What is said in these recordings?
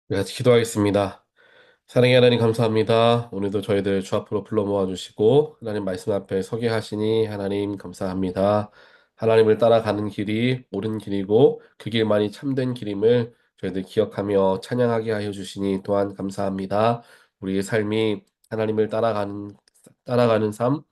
네, 같이 기도하겠습니다. 사랑의 하나님 감사합니다. 오늘도 저희들 주 앞으로 불러 모아주시고 하나님 말씀 앞에 서게 하시니 하나님 감사합니다. 하나님을 따라가는 길이 옳은 길이고 그 길만이 참된 길임을 저희들 기억하며 찬양하게 하여 주시니 또한 감사합니다. 우리의 삶이 하나님을 따라가는 삶,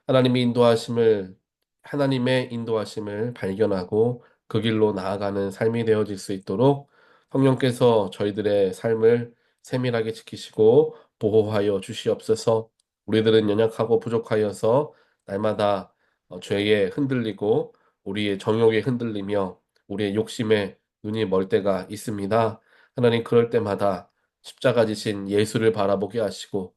하나님의 인도하심을 하나님의 인도하심을 발견하고 그 길로 나아가는 삶이 되어질 수 있도록 성령께서 저희들의 삶을 세밀하게 지키시고 보호하여 주시옵소서. 우리들은 연약하고 부족하여서 날마다 죄에 흔들리고 우리의 정욕에 흔들리며 우리의 욕심에 눈이 멀 때가 있습니다. 하나님, 그럴 때마다 십자가 지신 예수를 바라보게 하시고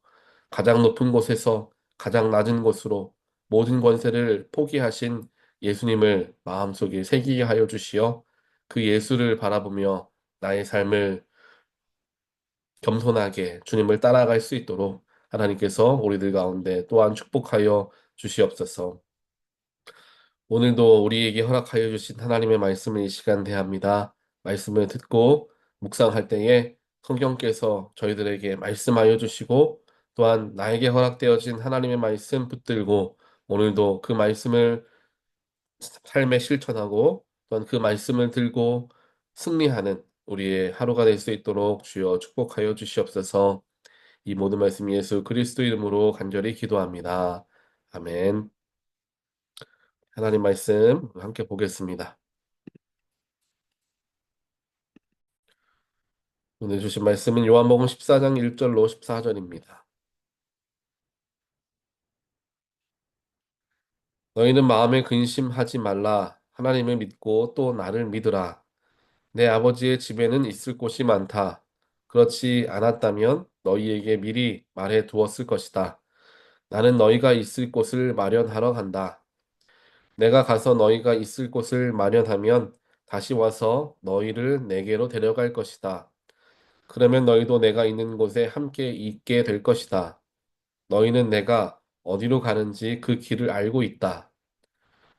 가장 높은 곳에서 가장 낮은 곳으로 모든 권세를 포기하신 예수님을 마음속에 새기게 하여 주시어 그 예수를 바라보며 나의 삶을 겸손하게 주님을 따라갈 수 있도록 하나님께서 우리들 가운데 또한 축복하여 주시옵소서. 오늘도 우리에게 허락하여 주신 하나님의 말씀을 이 시간 대합니다. 말씀을 듣고 묵상할 때에 성경께서 저희들에게 말씀하여 주시고 또한 나에게 허락되어진 하나님의 말씀 붙들고 오늘도 그 말씀을 삶에 실천하고 또한 그 말씀을 들고 승리하는 우리의 하루가 될 수 있도록 주여 축복하여 주시옵소서. 이 모든 말씀 예수 그리스도 이름으로 간절히 기도합니다. 아멘. 하나님 말씀 함께 보겠습니다. 오늘 주신 말씀은 요한복음 14장 1절로 14절입니다. 너희는 마음에 근심하지 말라. 하나님을 믿고 또 나를 믿으라. 내 아버지의 집에는 있을 곳이 많다. 그렇지 않았다면 너희에게 미리 말해 두었을 것이다. 나는 너희가 있을 곳을 마련하러 간다. 내가 가서 너희가 있을 곳을 마련하면 다시 와서 너희를 내게로 데려갈 것이다. 그러면 너희도 내가 있는 곳에 함께 있게 될 것이다. 너희는 내가 어디로 가는지 그 길을 알고 있다.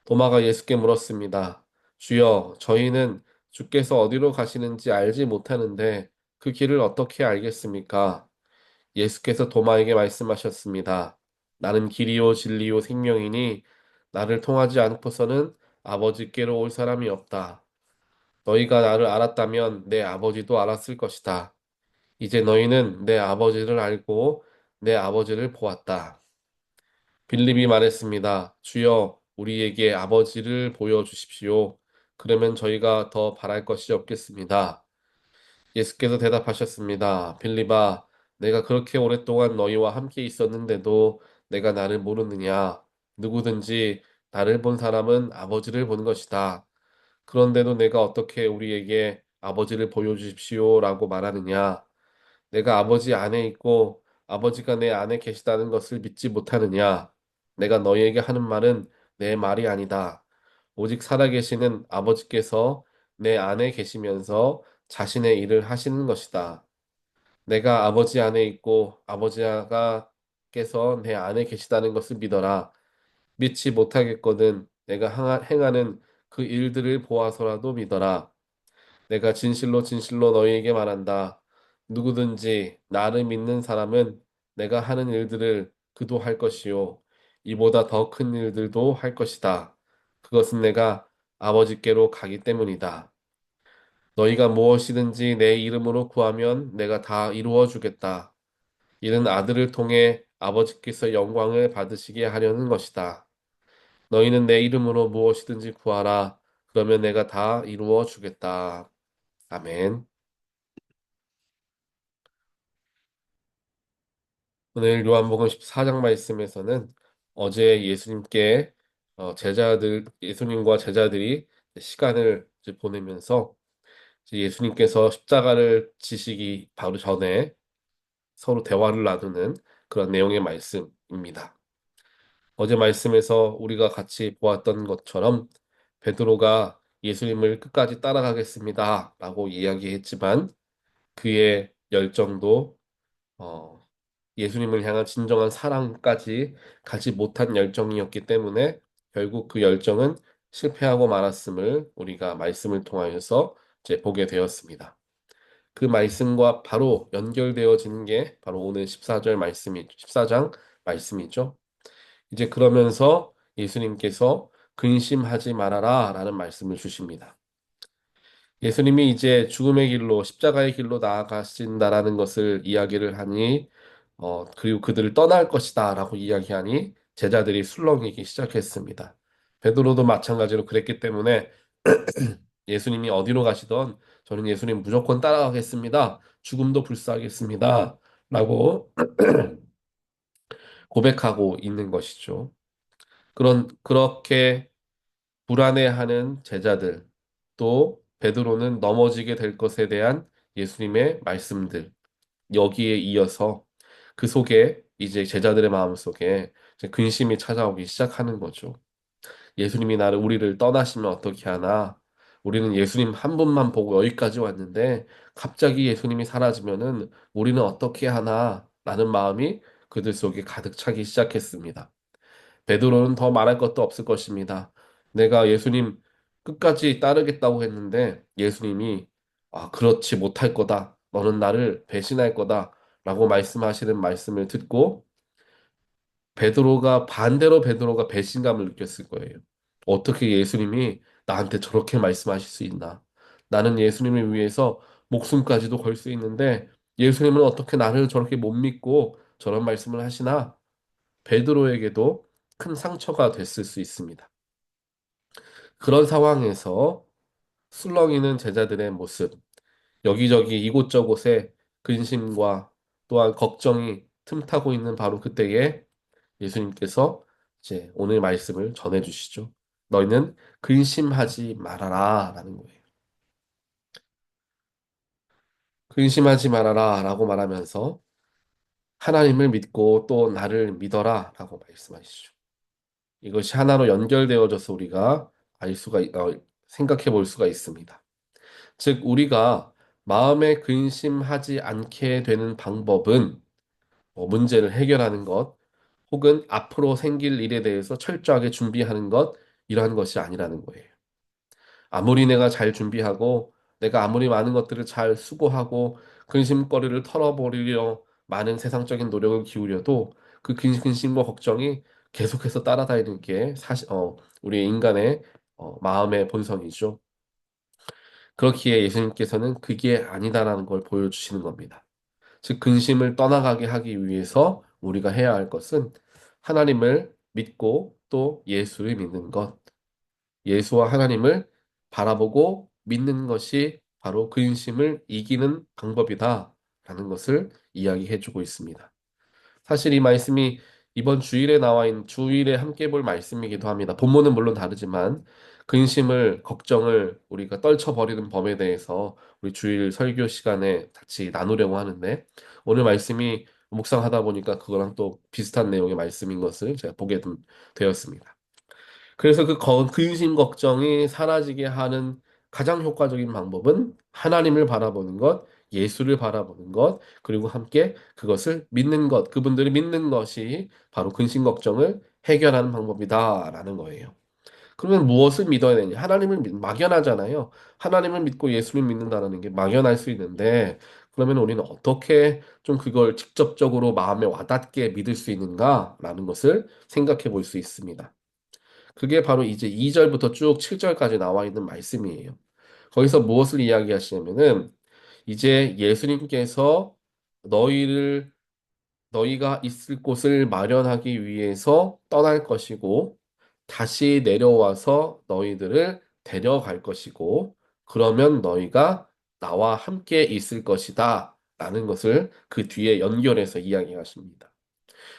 도마가 예수께 물었습니다. 주여, 저희는 주께서 어디로 가시는지 알지 못하는데 그 길을 어떻게 알겠습니까? 예수께서 도마에게 말씀하셨습니다. 나는 길이요 진리요 생명이니 나를 통하지 않고서는 아버지께로 올 사람이 없다. 너희가 나를 알았다면 내 아버지도 알았을 것이다. 이제 너희는 내 아버지를 알고 내 아버지를 보았다. 빌립이 말했습니다. 주여, 우리에게 아버지를 보여주십시오. 그러면 저희가 더 바랄 것이 없겠습니다. 예수께서 대답하셨습니다. 빌립아, 내가 그렇게 오랫동안 너희와 함께 있었는데도 내가 나를 모르느냐? 누구든지 나를 본 사람은 아버지를 본 것이다. 그런데도 내가 어떻게 우리에게 아버지를 보여주십시오라고 말하느냐? 내가 아버지 안에 있고 아버지가 내 안에 계시다는 것을 믿지 못하느냐? 내가 너희에게 하는 말은 내 말이 아니다. 오직 살아계시는 아버지께서 내 안에 계시면서 자신의 일을 하시는 것이다. 내가 아버지 안에 있고 아버지가 께서 내 안에 계시다는 것을 믿어라. 믿지 못하겠거든 내가 행하는 그 일들을 보아서라도 믿어라. 내가 진실로 진실로 너희에게 말한다. 누구든지 나를 믿는 사람은 내가 하는 일들을 그도 할 것이요. 이보다 더 큰 일들도 할 것이다. 그것은 내가 아버지께로 가기 때문이다. 너희가 무엇이든지 내 이름으로 구하면 내가 다 이루어 주겠다. 이는 아들을 통해 아버지께서 영광을 받으시게 하려는 것이다. 너희는 내 이름으로 무엇이든지 구하라. 그러면 내가 다 이루어 주겠다. 아멘. 오늘 요한복음 14장 말씀에서는 어제 예수님께 예수님과 제자들이 시간을 이제 보내면서 이제 예수님께서 십자가를 지시기 바로 전에 서로 대화를 나누는 그런 내용의 말씀입니다. 어제 말씀에서 우리가 같이 보았던 것처럼 베드로가 예수님을 끝까지 따라가겠습니다. 라고 이야기했지만 그의 열정도 어, 예수님을 향한 진정한 사랑까지 가지 못한 열정이었기 때문에 결국 그 열정은 실패하고 말았음을 우리가 말씀을 통하여서 이제 보게 되었습니다. 그 말씀과 바로 연결되어지는 게 바로 오늘 14절 말씀이 14장 말씀이죠. 이제 그러면서 예수님께서 근심하지 말아라 라는 말씀을 주십니다. 예수님이 이제 죽음의 길로 십자가의 길로 나아가신다라는 것을 이야기를 하니 그리고 그들을 떠날 것이다라고 이야기하니 제자들이 술렁이기 시작했습니다. 베드로도 마찬가지로 그랬기 때문에 예수님이 어디로 가시던 저는 예수님 무조건 따라가겠습니다. 죽음도 불사하겠습니다. 라고 고백하고 있는 것이죠. 그렇게 불안해하는 제자들, 또 베드로는 넘어지게 될 것에 대한 예수님의 말씀들, 여기에 이어서 그 속에 이제 제자들의 마음속에 이제 근심이 찾아오기 시작하는 거죠. 예수님이 우리를 떠나시면 어떻게 하나? 우리는 예수님 한 분만 보고 여기까지 왔는데 갑자기 예수님이 사라지면은 우리는 어떻게 하나? 라는 마음이 그들 속에 가득 차기 시작했습니다. 베드로는 더 말할 것도 없을 것입니다. 내가 예수님 끝까지 따르겠다고 했는데 예수님이 그렇지 못할 거다. 너는 나를 배신할 거다. 라고 말씀하시는 말씀을 듣고 베드로가 배신감을 느꼈을 거예요. 어떻게 예수님이 나한테 저렇게 말씀하실 수 있나? 나는 예수님을 위해서 목숨까지도 걸 수 있는데 예수님은 어떻게 나를 저렇게 못 믿고 저런 말씀을 하시나? 베드로에게도 큰 상처가 됐을 수 있습니다. 그런 상황에서 술렁이는 제자들의 모습, 여기저기 이곳저곳에 근심과 또한 걱정이 틈타고 있는 바로 그때에 예수님께서 이제 오늘 말씀을 전해 주시죠. 너희는 근심하지 말아라 라는 거예요. 근심하지 말아라 라고 말하면서 하나님을 믿고 또 나를 믿어라 라고 말씀하시죠. 이것이 하나로 연결되어져서 우리가 생각해 볼 수가 있습니다. 즉, 우리가 마음에 근심하지 않게 되는 방법은 문제를 해결하는 것, 혹은 앞으로 생길 일에 대해서 철저하게 준비하는 것, 이러한 것이 아니라는 거예요. 아무리 내가 잘 준비하고, 내가 아무리 많은 것들을 잘 수고하고, 근심거리를 털어버리려 많은 세상적인 노력을 기울여도 그 근심과 걱정이 계속해서 따라다니는 게 우리 인간의 마음의 본성이죠. 그렇기에 예수님께서는 그게 아니다라는 걸 보여주시는 겁니다. 즉, 근심을 떠나가게 하기 위해서 우리가 해야 할 것은 하나님을 믿고 또 예수를 믿는 것, 예수와 하나님을 바라보고 믿는 것이 바로 근심을 이기는 방법이다라는 것을 이야기해주고 있습니다. 사실 이 말씀이 이번 주일에 주일에 함께 볼 말씀이기도 합니다. 본문은 물론 다르지만 근심을 걱정을 우리가 떨쳐버리는 법에 대해서 우리 주일 설교 시간에 같이 나누려고 하는데 오늘 말씀이 묵상하다 보니까 그거랑 또 비슷한 내용의 말씀인 것을 제가 보게 되었습니다. 그래서 근심 걱정이 사라지게 하는 가장 효과적인 방법은 하나님을 바라보는 것, 예수를 바라보는 것, 그리고 함께 그것을 믿는 것, 그분들이 믿는 것이 바로 근심 걱정을 해결하는 방법이다라는 거예요. 그러면 무엇을 믿어야 되냐? 막연하잖아요. 하나님을 믿고 예수를 믿는다는 게 막연할 수 있는데, 그러면 우리는 어떻게 좀 그걸 직접적으로 마음에 와닿게 믿을 수 있는가라는 것을 생각해 볼 수 있습니다. 그게 바로 이제 2절부터 쭉 7절까지 나와 있는 말씀이에요. 거기서 무엇을 이야기하시냐면은 이제 예수님께서 너희를 너희가 있을 곳을 마련하기 위해서 떠날 것이고 다시 내려와서 너희들을 데려갈 것이고 그러면 너희가 나와 함께 있을 것이다 라는 것을 그 뒤에 연결해서 이야기하십니다.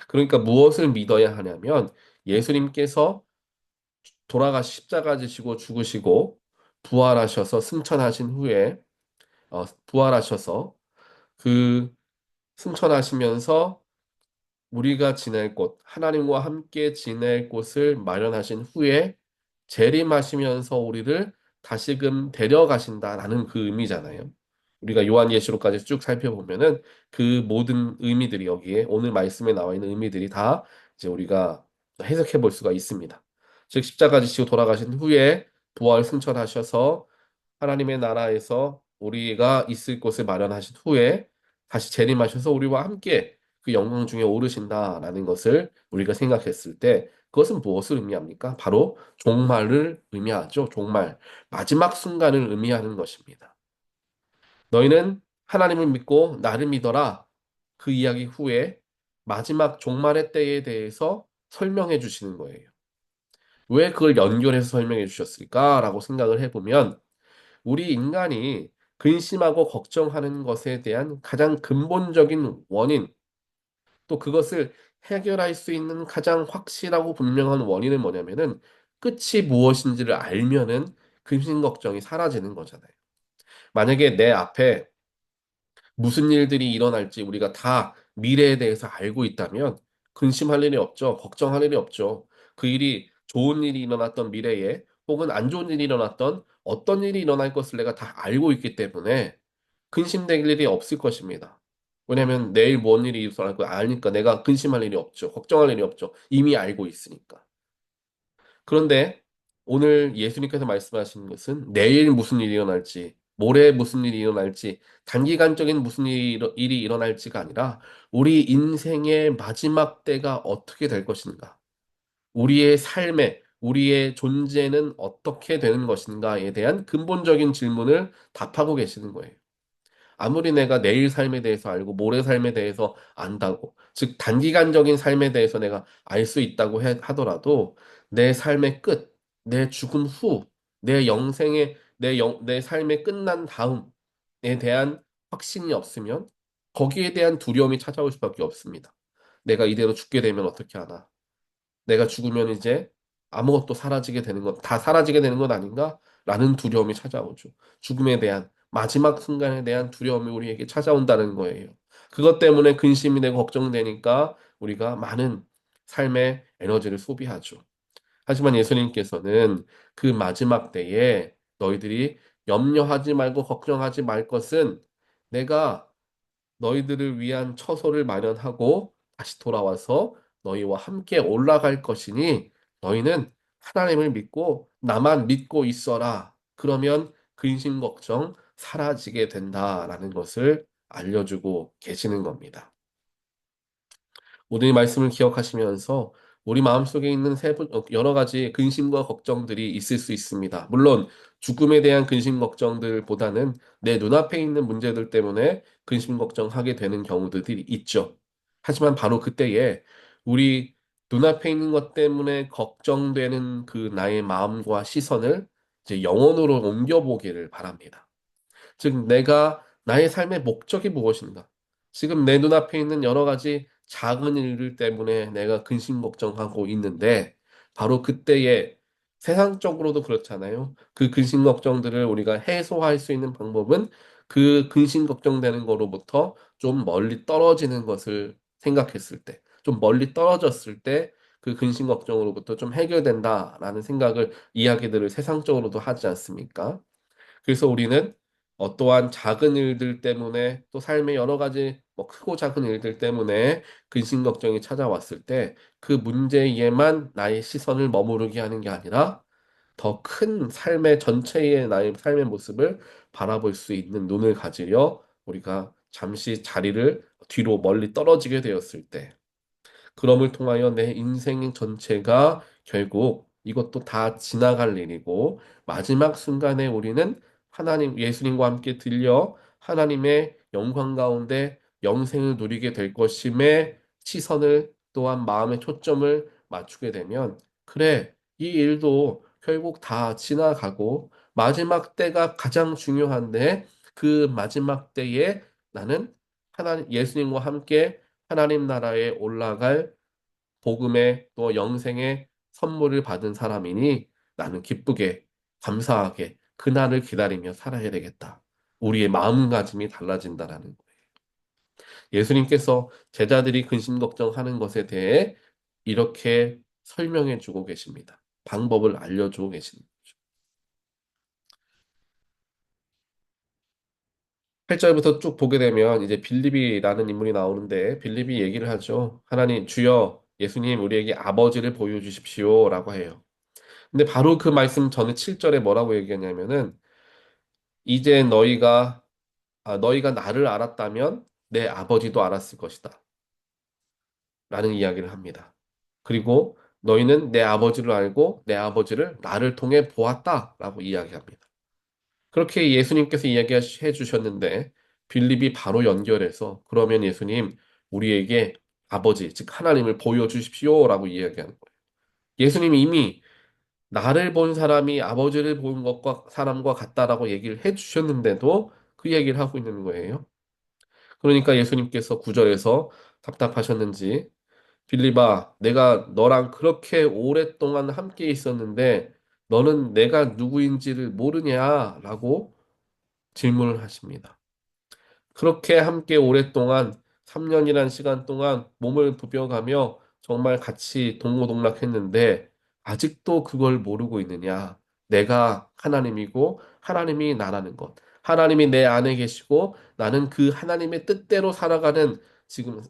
그러니까 무엇을 믿어야 하냐면 예수님께서 십자가 지시고 죽으시고 부활하셔서 승천하신 후에 부활하셔서 그 승천하시면서 우리가 지낼 곳, 하나님과 함께 지낼 곳을 마련하신 후에 재림하시면서 우리를 다시금 데려가신다라는 그 의미잖아요. 우리가 요한예시록까지 쭉 살펴보면은 그 모든 의미들이 여기에 오늘 말씀에 나와 있는 의미들이 다 이제 우리가 해석해 볼 수가 있습니다. 즉 십자가 지시고 돌아가신 후에 부활 승천하셔서 하나님의 나라에서 우리가 있을 곳을 마련하신 후에 다시 재림하셔서 우리와 함께 그 영광 중에 오르신다라는 것을 우리가 생각했을 때 그것은 무엇을 의미합니까? 바로 종말을 의미하죠. 종말. 마지막 순간을 의미하는 것입니다. 너희는 하나님을 믿고 나를 믿어라. 그 이야기 후에 마지막 종말의 때에 대해서 설명해 주시는 거예요. 왜 그걸 연결해서 설명해 주셨을까라고 생각을 해보면 우리 인간이 근심하고 걱정하는 것에 대한 가장 근본적인 원인, 또 그것을 해결할 수 있는 가장 확실하고 분명한 원인은 뭐냐면은 끝이 무엇인지를 알면은 근심 걱정이 사라지는 거잖아요. 만약에 내 앞에 무슨 일들이 일어날지 우리가 다 미래에 대해서 알고 있다면 근심할 일이 없죠. 걱정할 일이 없죠. 그 일이 좋은 일이 일어났던 미래에 혹은 안 좋은 일이 일어났던 어떤 일이 일어날 것을 내가 다 알고 있기 때문에 근심될 일이 없을 것입니다. 왜냐하면 내일 뭔 일이 일어날 거 아니까 내가 근심할 일이 없죠. 걱정할 일이 없죠. 이미 알고 있으니까. 그런데 오늘 예수님께서 말씀하시는 것은 내일 무슨 일이 일어날지, 모레 무슨 일이 일어날지, 단기간적인 무슨 일이 일어날지가 아니라 우리 인생의 마지막 때가 어떻게 될 것인가, 우리의 삶에, 우리의 존재는 어떻게 되는 것인가에 대한 근본적인 질문을 답하고 계시는 거예요. 아무리 내가 내일 삶에 대해서 알고 모레 삶에 대해서 안다고, 즉 단기간적인 삶에 대해서 내가 알 수 있다고 하더라도 내 삶의 끝, 내 죽음 후, 내 영생의 내 삶의 끝난 다음에 대한 확신이 없으면 거기에 대한 두려움이 찾아올 수밖에 없습니다. 내가 이대로 죽게 되면 어떻게 하나? 내가 죽으면 이제 아무것도 사라지게 되는 것, 다 사라지게 되는 것 아닌가? 라는 두려움이 찾아오죠. 죽음에 대한, 마지막 순간에 대한 두려움이 우리에게 찾아온다는 거예요. 그것 때문에 근심이 되고 걱정되니까 우리가 많은 삶의 에너지를 소비하죠. 하지만 예수님께서는 그 마지막 때에 너희들이 염려하지 말고 걱정하지 말 것은 내가 너희들을 위한 처소를 마련하고 다시 돌아와서 너희와 함께 올라갈 것이니 너희는 하나님을 믿고 나만 믿고 있어라. 그러면 근심 걱정 사라지게 된다라는 것을 알려주고 계시는 겁니다. 모든 이 말씀을 기억하시면서 우리 마음속에 있는 여러 가지 근심과 걱정들이 있을 수 있습니다. 물론 죽음에 대한 근심 걱정들보다는 내 눈앞에 있는 문제들 때문에 근심 걱정하게 되는 경우들이 있죠. 하지만 바로 그때에 우리 눈앞에 있는 것 때문에 걱정되는 그 나의 마음과 시선을 이제 영혼으로 옮겨보기를 바랍니다. 즉, 내가 나의 삶의 목적이 무엇인가? 지금 내 눈앞에 있는 여러 가지 작은 일들 때문에 내가 근심 걱정하고 있는데, 바로 그때에 세상적으로도 그렇잖아요. 그 근심 걱정들을 우리가 해소할 수 있는 방법은 그 근심 걱정되는 거로부터 좀 멀리 떨어지는 것을 생각했을 때, 좀 멀리 떨어졌을 때 그 근심 걱정으로부터 좀 해결된다라는 생각을, 이야기들을 세상적으로도 하지 않습니까? 그래서 우리는 어떠한 작은 일들 때문에 또 삶의 여러 가지 뭐 크고 작은 일들 때문에 근심 걱정이 찾아왔을 때 그 문제에만 나의 시선을 머무르게 하는 게 아니라 더 큰 삶의 전체의 나의 삶의 모습을 바라볼 수 있는 눈을 가지려 우리가 잠시 자리를 뒤로 멀리 떨어지게 되었을 때 그럼을 통하여 내 인생 전체가 결국 이것도 다 지나갈 일이고 마지막 순간에 우리는 하나님, 예수님과 함께 들려 하나님의 영광 가운데 영생을 누리게 될 것임에 시선을 또한 마음의 초점을 맞추게 되면 그래, 이 일도 결국 다 지나가고 마지막 때가 가장 중요한데 그 마지막 때에 나는 하나님, 예수님과 함께 하나님 나라에 올라갈 복음의 또 영생의 선물을 받은 사람이니 나는 기쁘게 감사하게 그날을 기다리며 살아야 되겠다. 우리의 마음가짐이 달라진다라는 거예요. 예수님께서 제자들이 근심 걱정하는 것에 대해 이렇게 설명해 주고 계십니다. 방법을 알려주고 계십니다. 8절부터 쭉 보게 되면 이제 빌립이라는 인물이 나오는데 빌립이 얘기를 하죠. 하나님 주여 예수님 우리에게 아버지를 보여주십시오라고 해요. 근데 바로 그 말씀 전에 7절에 뭐라고 얘기하냐면은 이제 너희가 나를 알았다면 내 아버지도 알았을 것이다. 라는 이야기를 합니다. 그리고 너희는 내 아버지를 알고 내 아버지를 나를 통해 보았다. 라고 이야기합니다. 그렇게 예수님께서 이야기해 주셨는데 빌립이 바로 연결해서 그러면 예수님 우리에게 아버지, 즉 하나님을 보여주십시오. 라고 이야기하는 거예요. 예수님이 이미 나를 본 사람이 아버지를 본 것과 사람과 같다라고 얘기를 해 주셨는데도 그 얘기를 하고 있는 거예요. 그러니까 예수님께서 구절에서 답답하셨는지 빌립아, 내가 너랑 그렇게 오랫동안 함께 있었는데 너는 내가 누구인지를 모르냐? 라고 질문을 하십니다. 그렇게 함께 오랫동안 3년이란 시간 동안 몸을 부벼가며 정말 같이 동고동락했는데 아직도 그걸 모르고 있느냐? 내가 하나님이고 하나님이 나라는 것. 하나님이 내 안에 계시고 나는 그 하나님의 뜻대로 살아가는 지금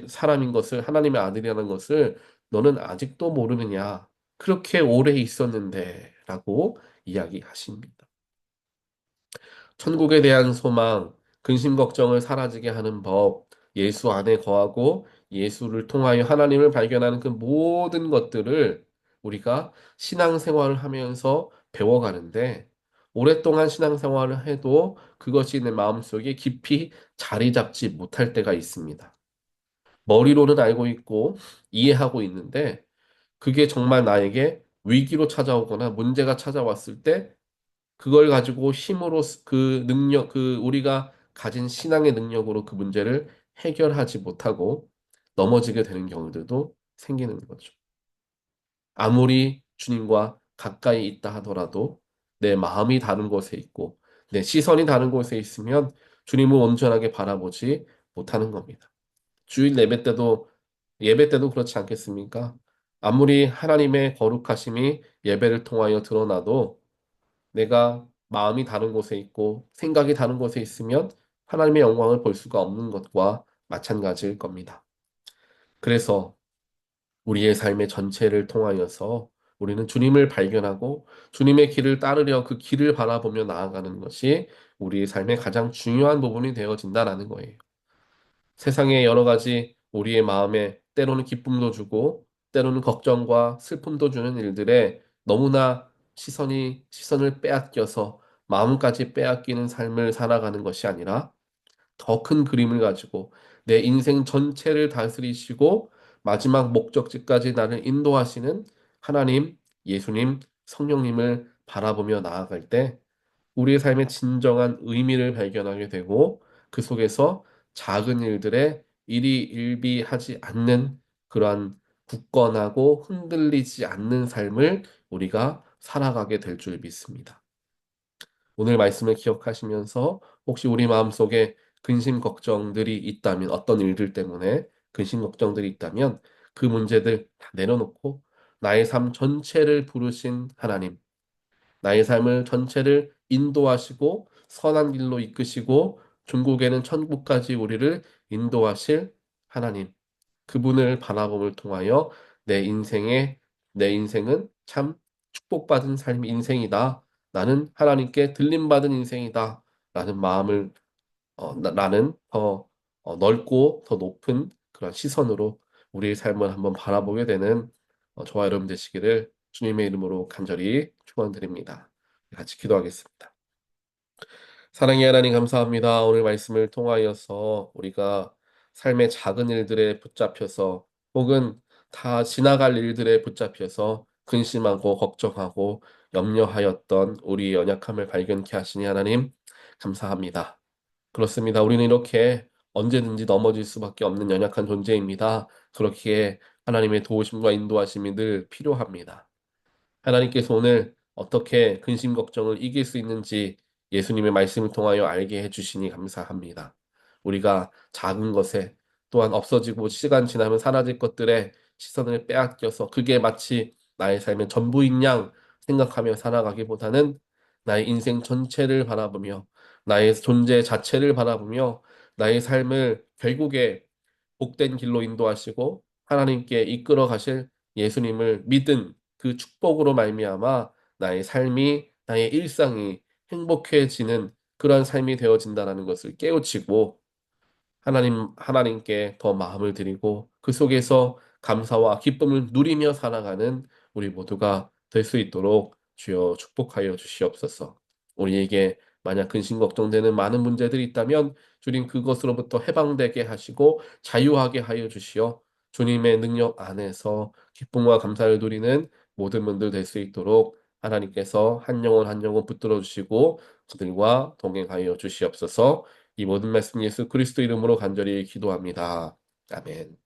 사람인 것을 하나님의 아들이라는 것을 너는 아직도 모르느냐? 그렇게 오래 있었는데 라고 이야기하십니다. 천국에 대한 소망, 근심 걱정을 사라지게 하는 법, 예수 안에 거하고 예수를 통하여 하나님을 발견하는 그 모든 것들을 우리가 신앙생활을 하면서 배워가는데 오랫동안 신앙생활을 해도 그것이 내 마음속에 깊이 자리 잡지 못할 때가 있습니다. 머리로는 알고 있고 이해하고 있는데 그게 정말 나에게 위기로 찾아오거나 문제가 찾아왔을 때 그걸 가지고 힘으로 그 능력, 그 우리가 가진 신앙의 능력으로 그 문제를 해결하지 못하고 넘어지게 되는 경우들도 생기는 거죠. 아무리 주님과 가까이 있다 하더라도 내 마음이 다른 곳에 있고 내 시선이 다른 곳에 있으면 주님을 온전하게 바라보지 못하는 겁니다. 주일 예배 때도 그렇지 않겠습니까? 아무리 하나님의 거룩하심이 예배를 통하여 드러나도 내가 마음이 다른 곳에 있고 생각이 다른 곳에 있으면 하나님의 영광을 볼 수가 없는 것과 마찬가지일 겁니다. 그래서 우리의 삶의 전체를 통하여서 우리는 주님을 발견하고 주님의 길을 따르려 그 길을 바라보며 나아가는 것이 우리의 삶의 가장 중요한 부분이 되어진다라는 거예요. 세상에 여러 가지 우리의 마음에 때로는 기쁨도 주고 때로는 걱정과 슬픔도 주는 일들에 너무나 시선을 빼앗겨서 마음까지 빼앗기는 삶을 살아가는 것이 아니라 더 큰 그림을 가지고 내 인생 전체를 다스리시고 마지막 목적지까지 나를 인도하시는 하나님, 예수님, 성령님을 바라보며 나아갈 때 우리의 삶의 진정한 의미를 발견하게 되고 그 속에서 작은 일들에 일희일비하지 않는 그러한 굳건하고 흔들리지 않는 삶을 우리가 살아가게 될 줄 믿습니다. 오늘 말씀을 기억하시면서 혹시 우리 마음속에 근심 걱정들이 있다면 어떤 일들 때문에 근심 걱정들이 있다면 그 문제들 다 내려놓고 나의 삶 전체를 부르신 하나님 나의 삶을 전체를 인도하시고 선한 길로 이끄시고 중국에는 천국까지 우리를 인도하실 하나님. 그분을 바라봄을 통하여 내 인생에 내 인생은 참 축복받은 삶 인생이다. 나는 하나님께 들림받은 인생이다. 라는 마음을 나는 더 넓고 더 높은 그런 시선으로 우리의 삶을 한번 바라보게 되는 저와 여러분 되시기를 주님의 이름으로 간절히 축원드립니다. 같이 기도하겠습니다. 사랑의 하나님 감사합니다. 오늘 말씀을 통하여서 우리가 삶의 작은 일들에 붙잡혀서 혹은 다 지나갈 일들에 붙잡혀서 근심하고 걱정하고 염려하였던 우리의 연약함을 발견케 하시니 하나님 감사합니다. 그렇습니다. 우리는 이렇게 언제든지 넘어질 수밖에 없는 연약한 존재입니다. 그렇기에 하나님의 도우심과 인도하심이 늘 필요합니다. 하나님께서 오늘 어떻게 근심 걱정을 이길 수 있는지 예수님의 말씀을 통하여 알게 해주시니 감사합니다. 우리가 작은 것에 또한 없어지고 시간 지나면 사라질 것들에 시선을 빼앗겨서 그게 마치 나의 삶의 전부인 양 생각하며 살아가기보다는 나의 인생 전체를 바라보며 나의 존재 자체를 바라보며 나의 삶을 결국에 복된 길로 인도하시고 하나님께 이끌어 가실 예수님을 믿은 그 축복으로 말미암아 나의 삶이 나의 일상이 행복해지는 그러한 삶이 되어진다는 것을 깨우치고 하나님께 더 마음을 드리고 그 속에서 감사와 기쁨을 누리며 살아가는 우리 모두가 될 수 있도록 주여 축복하여 주시옵소서. 우리에게 만약 근심 걱정되는 많은 문제들이 있다면 주님 그것으로부터 해방되게 하시고 자유하게 하여 주시어 주님의 능력 안에서 기쁨과 감사를 누리는 모든 분들 될 수 있도록 하나님께서 한 영혼 한 영혼 붙들어 주시고 그들과 동행하여 주시옵소서. 이 모든 말씀 예수 그리스도 이름으로 간절히 기도합니다. 아멘.